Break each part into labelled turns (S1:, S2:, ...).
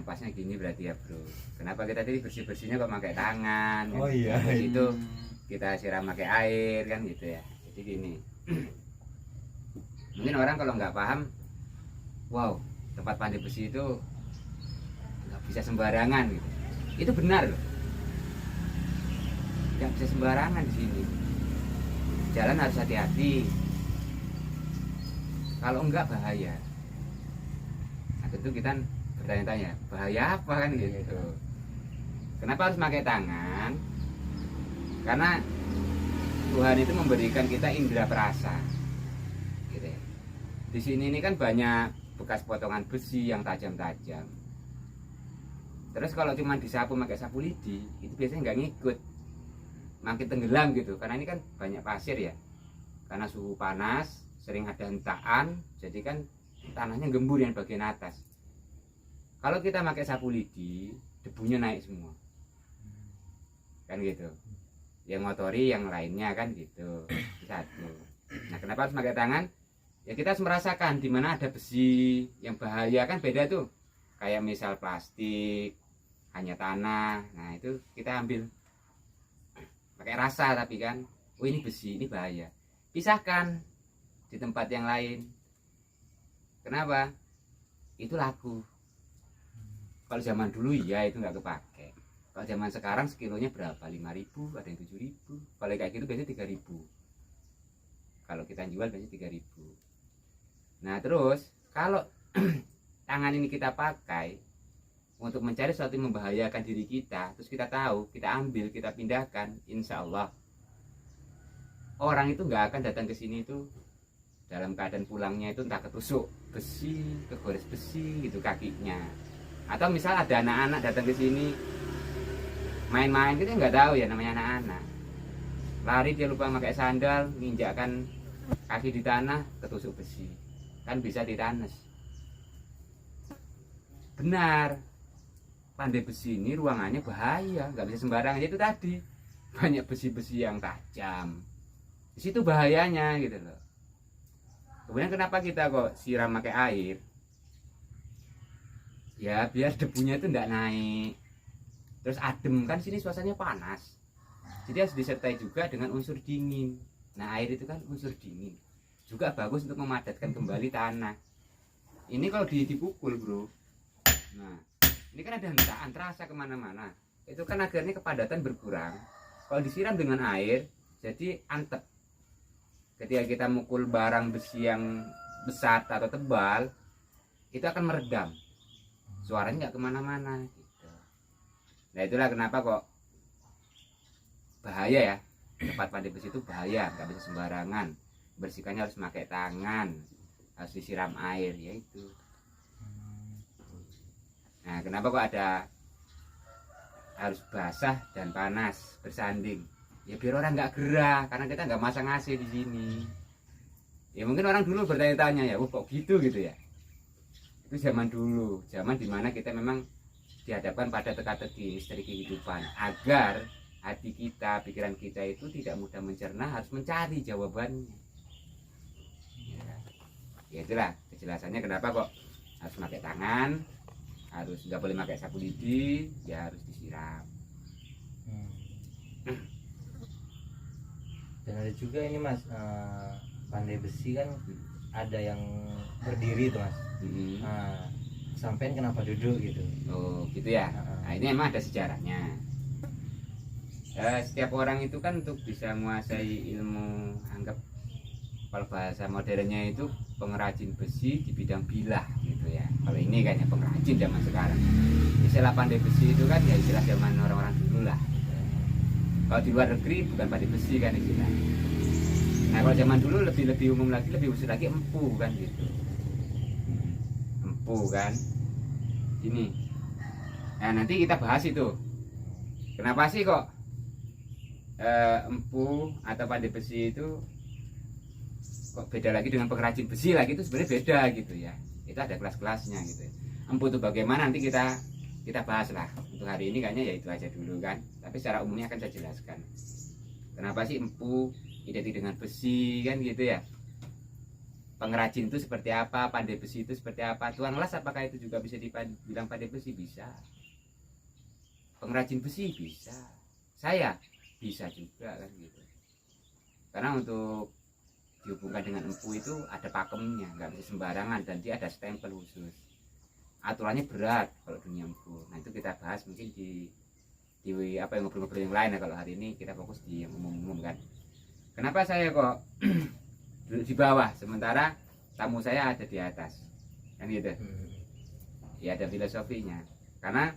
S1: ngempasnya gini berarti ya bro. Kenapa kita tadi bersih-bersihnya kok pakai tangan?
S2: Oh
S1: kan?
S2: iya.
S1: Itu kita siram pakai air kan gitu ya. Jadi gini. Mungkin orang kalau nggak paham, wow, tempat pandai besi itu nggak bisa sembarangan gitu. Itu benar loh. Nggak bisa sembarangan di sini. Jalan harus hati-hati. Kalau enggak bahaya. Nah, tentu kita bertanya-tanya, bahaya apa kan gitu. Kenapa harus pakai tangan? Karena Tuhan itu memberikan kita indera perasa. Gitu ya. Di sini ini kan banyak bekas potongan besi yang tajam-tajam. Terus kalau cuma disapu pakai sapu lidi, itu biasanya nggak ngikut, makin tenggelam gitu. Karena ini kan banyak pasir ya. Karena suhu panas, sering ada hentakan, jadi kan tanahnya gembur yang bagian atas. Kalau kita pakai sapu lidi, debunya naik semua, kan gitu. Yang ngotori yang lainnya kan gitu. Satu. Nah, kenapa harus pakai tangan? Ya kita harus merasakan di mana ada besi yang bahaya kan beda tuh. Kayak misal plastik, hanya tanah. Nah, itu kita ambil pakai rasa tapi kan, oh ini besi, ini bahaya. Pisahkan di tempat yang lain. Kenapa? Itu laku. Kalau zaman dulu ya itu nggak kepake. Kalau zaman sekarang sekilonya berapa? 5.000, ada yang 7.000. Kalau kayak gitu biasanya 3.000. Kalau kita jual biasanya 3.000. Nah terus kalau tangan ini kita pakai untuk mencari sesuatu yang membahayakan diri kita, terus kita tahu, kita ambil, kita pindahkan, insya Allah orang itu nggak akan datang ke sini itu dalam keadaan pulangnya itu entah ketusuk besi, kegores besi gitu kakinya. Atau misal ada anak-anak datang ke sini main-main, kita nggak tahu ya namanya anak-anak. Lari dia lupa pakai sandal, nginjakkan kaki di tanah, ketusuk besi. Kan bisa ditanes. Benar. Pandai besi ini ruangannya bahaya, nggak bisa sembarangan. Itu tadi banyak besi-besi yang tajam. Di situ bahayanya gitu loh. Kemudian kenapa kita kok siram pakai air? Ya biar debunya itu enggak naik. Terus adem kan sini suasananya panas. Jadi harus disertai juga dengan unsur dingin. Nah, air itu kan unsur dingin. Juga bagus untuk memadatkan kembali tanah. Ini kalau dipukul, bro. Nah, ini kan ada hentakan terasa kemana-mana. Itu kan akhirnya kepadatan berkurang. Kalau disiram dengan air, jadi antep. Ketika kita mukul barang besi yang besar atau tebal, itu akan meredam, suaranya nggak kemana-mana gitu. Nah itulah kenapa kok bahaya ya, tempat pandai besi itu bahaya, nggak bisa sembarangan. Bersihkannya harus pakai tangan, harus disiram air, yaitu. Nah kenapa kok ada harus basah dan panas bersanding? Ya biar orang nggak gerah, karena kita nggak masang AC di sini. Ya mungkin orang dulu bertanya-tanya ya, kok gitu ya. Itu zaman dulu, zaman dimana kita memang dihadapkan pada teka-teki misteri kehidupan, agar hati kita, pikiran kita itu tidak mudah mencerna, harus mencari jawabannya. Ya itulah kejelasannya kenapa kok harus pakai tangan, harus nggak boleh pakai sapu lidi, ya harus disiram.
S2: Dan ada juga ini mas, pandai besi kan ada yang berdiri tuh mas. Nah, sampean kenapa duduk gitu?
S1: Oh gitu ya. Nah ini emang ada sejarahnya. Setiap orang itu kan untuk bisa menguasai ilmu, anggap kalau bahasa modernnya itu pengrajin besi di bidang bilah gitu ya. Kalau ini kan ya pengrajin zaman sekarang. Istilah pandai besi itu kan ya istilah zaman orang-orang dulu lah. Kalau di luar negeri bukan pandai besi kan istilah. Nah kalau zaman dulu lebih umum lagi, lebih khusus lagi empu kan gitu. Empu kan ini. Nah nanti kita bahas itu. Kenapa sih kok empu atau pandai besi itu kok beda lagi dengan pengrajin besi lagi? Itu sebenarnya beda gitu ya. Itu ada kelas-kelasnya gitu. Empu itu bagaimana nanti kita bahas lah. Untuk hari ini kayaknya ya itu aja dulu kan. Tapi secara umumnya akan saya jelaskan. Kenapa sih empu identik dengan besi kan gitu ya. pengrajin itu seperti apa, pandai besi itu seperti apa, tukang las apakah itu juga bisa dibilang pandai besi? Bisa. Pengrajin besi bisa, saya bisa juga kan gitu. Karena untuk dihubungkan dengan empu itu ada pakemnya, nggak bisa sembarangan, dan dia ada stempel khusus. Aturannya berat kalau dunia empu. Nah itu kita bahas mungkin di apa yang ngobrol-ngobrol yang lain ya. Kalau hari ini kita fokus di yang umum-umum kan. Kenapa saya kok duduk di bawah sementara tamu saya ada di atas kan gitu? Ya ada filosofinya. Karena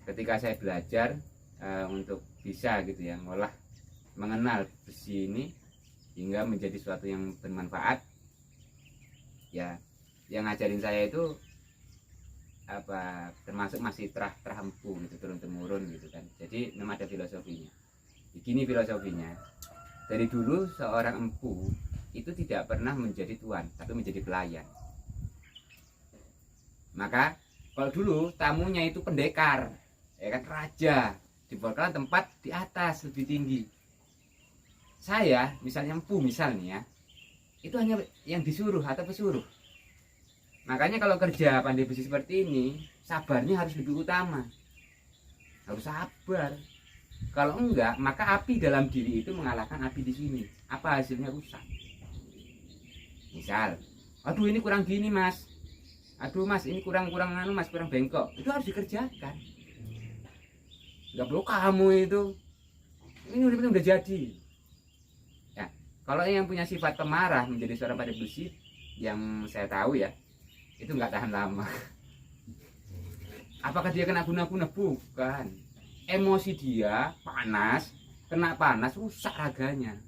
S1: ketika saya belajar untuk bisa gitu ya mengenal besi ini hingga menjadi sesuatu yang bermanfaat, ya yang ngajarin saya itu termasuk masih terhempu gitu, turun temurun gitu kan. Jadi memang ada filosofinya. Begini filosofinya, dari dulu seorang empu itu tidak pernah menjadi tuan tapi menjadi pelayan. Maka kalau dulu tamunya itu pendekar, ya kan, raja, dibuatkan tempat di atas lebih tinggi. Saya misalnya empu misalnya, itu hanya yang disuruh atau pesuruh. Makanya kalau kerja pandai besi seperti ini, sabarnya harus lebih utama. Harus sabar. Kalau enggak, maka api dalam diri itu mengalahkan api di sini. Apa hasilnya? Rusak. Misal, aduh ini kurang gini mas, aduh mas ini kurang mas, kurang bengkok. Itu harus dikerjakan. Enggak perlu kamu itu. Ini udah jadi. Kalau yang punya sifat pemarah menjadi seorang pandai besi, yang saya tahu ya, itu nggak tahan lama. Apakah dia kena guna-guna? Bukan. Emosi dia panas, kena panas rusak raganya.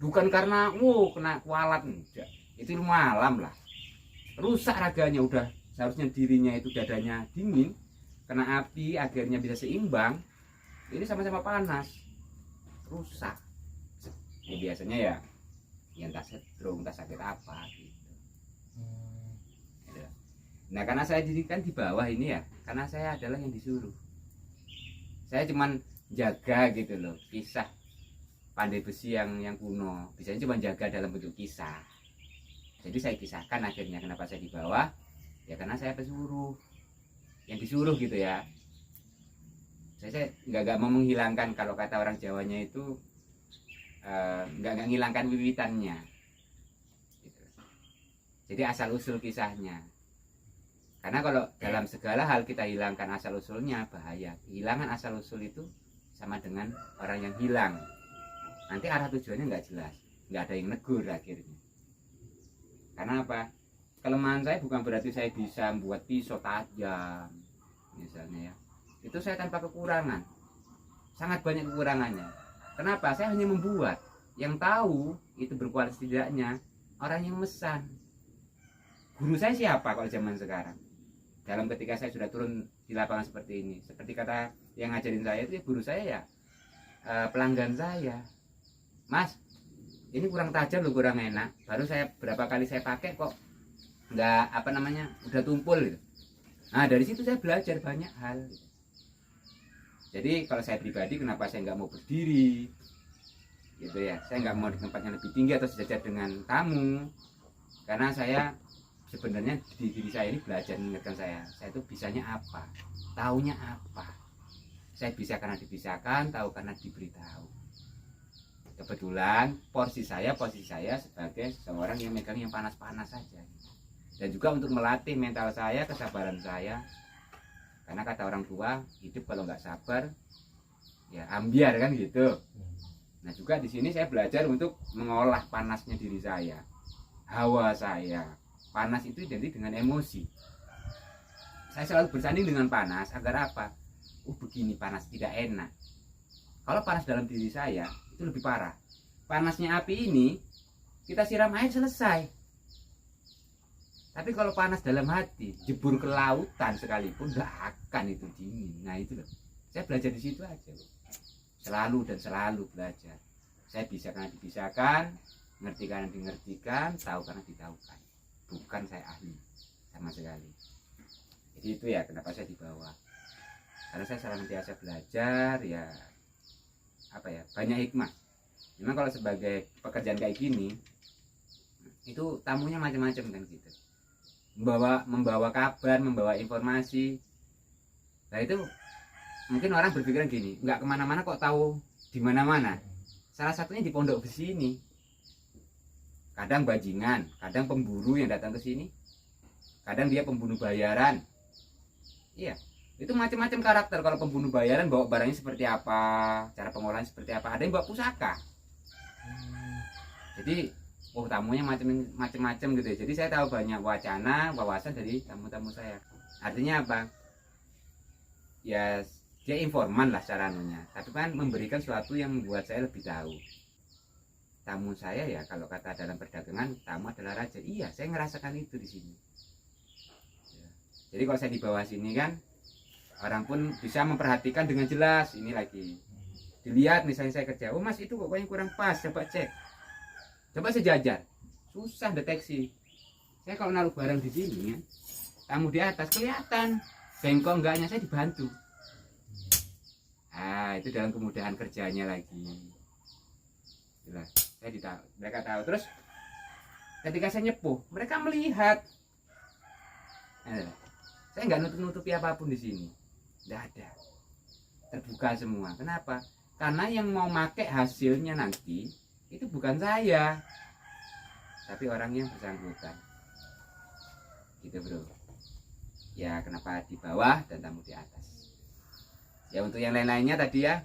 S1: Bukan karena kena kualat, enggak. Itu malam lah. Rusak raganya, udah seharusnya dirinya itu dadanya dingin, kena api akhirnya bisa seimbang. Ini sama-sama panas, rusak. Ini biasanya ya entah setrum, entah sakit apa gitu. Nah karena saya dirikan di bawah ini ya, karena saya adalah yang disuruh. Saya cuman jaga gitu loh, kisah pandai besi yang kuno. Biasanya cuma jaga dalam bentuk kisah. Jadi saya kisahkan akhirnya kenapa saya di bawah. Ya karena saya pesuruh, yang disuruh gitu ya. Saya nggak mau menghilangkan, kalau kata orang Jawanya itu nggak ngilangkan wiwitannya gitu. Jadi asal usul kisahnya. Karena kalau dalam segala hal kita hilangkan asal usulnya, bahaya. Kehilangan asal usul itu sama dengan orang yang hilang. Nanti arah tujuannya nggak jelas, nggak ada yang negur akhirnya. Karena apa? Kelemahan saya bukan berarti saya bisa membuat pisau tajam misalnya ya. Itu saya tanpa kekurangan. Sangat banyak kekurangannya. Kenapa? Saya hanya membuat. Yang tahu itu berkualitas tidaknya orang yang mesan. Guru saya siapa kalau zaman sekarang? Dalam ketika saya sudah turun di lapangan seperti ini, seperti kata yang ngajarin saya itu, guru saya ya pelanggan saya. Mas, ini kurang tajam loh, kurang enak. Baru saya berapa kali saya pakai kok nggak udah tumpul gitu. Nah dari situ saya belajar banyak hal. Jadi kalau saya pribadi, kenapa saya nggak mau berdiri gitu ya, saya nggak mau di tempat yang lebih tinggi atau sejajar dengan tamu, karena saya sebenarnya di diri saya ini belajar mengingatkan saya itu bisanya apa, taunya apa. Saya bisa karena dibisakan, tahu karena diberitahu. Kebetulan posisi saya sebagai seorang yang megang yang panas-panas saja, dan juga untuk melatih mental saya, kesabaran saya. Karena kata orang tua, hidup kalau nggak sabar ya ambiar kan gitu. Nah juga di sini saya belajar untuk mengolah panasnya diri saya, hawa saya. Panas itu identik dengan emosi. Saya selalu bersanding dengan panas agar apa? Begini panas tidak enak. Kalau panas dalam diri saya itu lebih parah. Panasnya api ini kita siram air selesai. Tapi kalau panas dalam hati, jebur ke lautan sekalipun nggak akan itu dingin. Nah itu loh, saya belajar di situ aja loh. Selalu belajar. Saya bisa karena dibisakan, ngerti karena dingertikan, tahu karena ditahukan. Bukan saya ahli sama sekali. Jadi itu ya kenapa saya di bawah. Karena saya senantiasa belajar ya, banyak hikmah. Memang kalau sebagai pekerjaan kayak gini, itu tamunya macam-macam kan gitu, membawa kabar, membawa informasi. Nah itu mungkin orang berpikiran gini, nggak kemana-mana kok tahu di mana-mana. Salah satunya di Pondok Besi ini. Kadang bajingan, kadang pemburu yang datang ke sini, kadang dia pembunuh bayaran. Iya, itu macam-macam karakter. Kalau pembunuh bayaran bawa barangnya seperti apa, cara pengolahan seperti apa. Ada yang bawa pusaka. Jadi, tamunya macam-macam gitu ya. Jadi saya tahu banyak wacana, wawasan dari tamu-tamu saya. Artinya apa? Ya, dia informan lah secara anunya. Tapi kan memberikan sesuatu yang membuat saya lebih tahu. Tamu saya ya, kalau kata dalam perdagangan, tamu adalah raja. Iya, saya ngerasakan itu di sini. Jadi kalau saya di bawah sini kan, orang pun bisa memperhatikan dengan jelas. Ini lagi dilihat, misalnya saya kerja, oh mas itu kok kayaknya kurang pas, coba cek, coba sejajar, susah deteksi. Saya kalau naruh barang di sini, tamu di atas kelihatan, bengkok enggaknya saya dibantu. Itu dalam kemudahan kerjanya lagi. Itulah, mereka tahu. Terus ketika saya nyepuh, mereka melihat. Saya nggak nutupi apapun di sini, nggak ada, terbuka semua. Kenapa? Karena yang mau pakai hasilnya nanti itu bukan saya, tapi orang yang bersangkutan. Gitu bro. Ya kenapa di bawah dan tamu di atas. Ya untuk yang lain-lainnya tadi ya,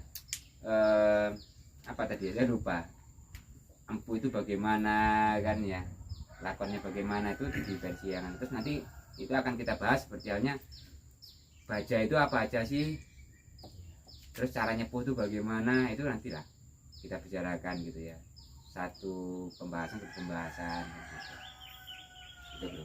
S1: apa tadi? Saya lupa. Empu itu bagaimana kan ya? Lakonnya bagaimana itu di versi yang terus nanti itu akan kita bahas seperti halnya baja itu apa aja sih, terus cara nyepuh itu bagaimana, itu nantilah kita bicarakan gitu ya, satu pembahasan gitu bro.